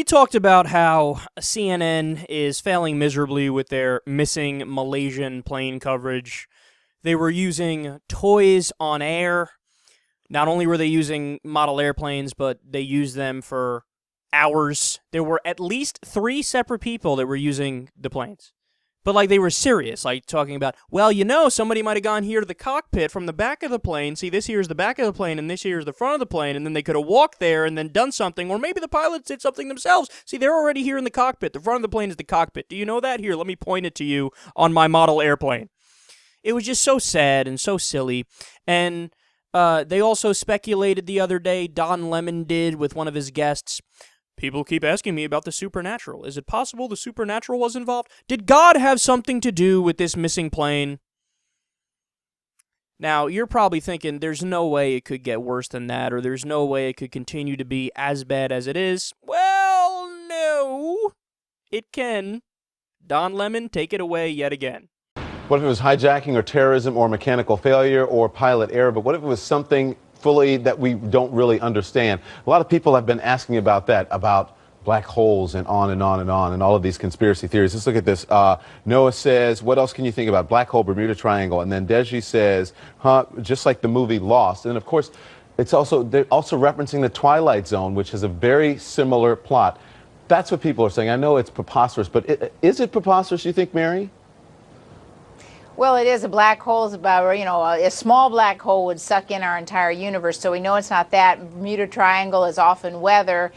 talked about how CNN is failing miserably with their missing Malaysian plane coverage. They were using toys on air. Not only were they using model airplanes, but they used them for hours. There were at least 3 separate people that were using the planes. But, like, they were serious, like, talking about, well, you know, somebody might have gone here to the cockpit from the back of the plane. See, this here is the back of the plane, and this here is the front of the plane, and then they could have walked there and then done something, or maybe the pilots did something themselves. See, they're already here in the cockpit. The front of the plane is the cockpit. Do you know that? Here, let me point it to you on my model airplane. It was just so sad and so silly, and they also speculated the other day, Don Lemon did with one of his guests, people keep asking me about the supernatural. Is it possible the supernatural was involved? Did God have something to do with this missing plane? Now, you're probably thinking there's no way it could get worse than that, or there's no way it could continue to be as bad as it is. Well, no, it can. Don Lemon, take it away yet again. What if it was hijacking or terrorism or mechanical failure or pilot error? But what if it was something fully that we don't really understand? A lot of people have been asking about that, about black holes and on and on and on and all of these conspiracy theories. Let's look at this. Noah says, what else can you think about? Black hole, Bermuda Triangle. And then Deji says, just like the movie Lost. And of course, they're also referencing the Twilight Zone, which has a very similar plot. That's what people are saying. I know it's preposterous, but is it preposterous, you think, Mary? Well, it is. A black hole is about, a small black hole would suck in our entire universe. So we know it's not that. Bermuda Triangle is often weather,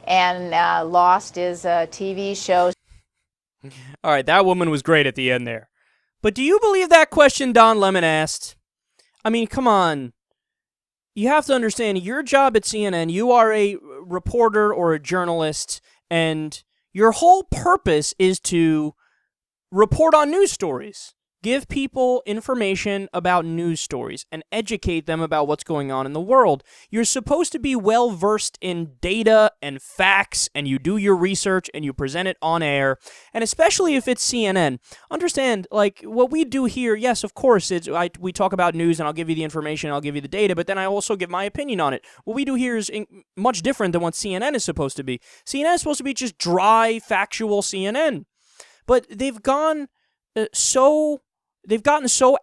and Lost is a TV show. All right, that woman was great at the end there. But do you believe that question Don Lemon asked? I mean, come on. You have to understand, your job at CNN, you are a reporter or a journalist, and your whole purpose is to report on news stories. Give people information about news stories and educate them about what's going on in the world. You're supposed to be well-versed in data and facts, and you do your research and you present it on air, and especially if it's CNN. Understand, like, what we do here, yes, of course, we talk about news, and I'll give you the information, I'll give you the data, but then I also give my opinion on it. What we do here is much different than what CNN is supposed to be. CNN is supposed to be just dry, factual CNN. But they've gotten so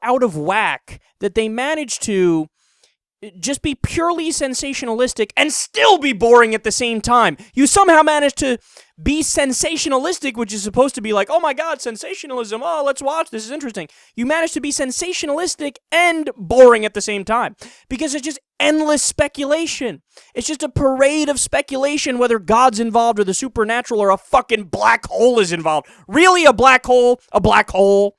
out of whack that they managed to just be purely sensationalistic and still be boring at the same time. You somehow managed to be sensationalistic, which is supposed to be like, oh my God, sensationalism, oh, let's watch, this is interesting. You managed to be sensationalistic and boring at the same time, because it's just endless speculation. It's just a parade of speculation, whether God's involved or the supernatural or a fucking black hole is involved. Really, a black hole? A black hole?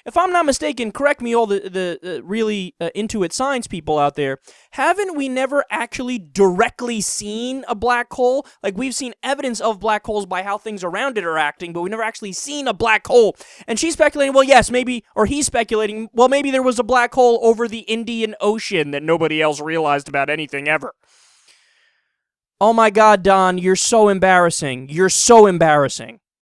If I'm not mistaken, correct me all the really into it science people out there, haven't we never actually directly seen a black hole? Like, we've seen evidence of black holes by how things around it are acting, but we've never actually seen a black hole. And she's speculating, well, yes, maybe, or he's speculating, well, maybe there was a black hole over the Indian Ocean that nobody else realized about anything ever. Oh my God, Don, you're so embarrassing. You're so embarrassing.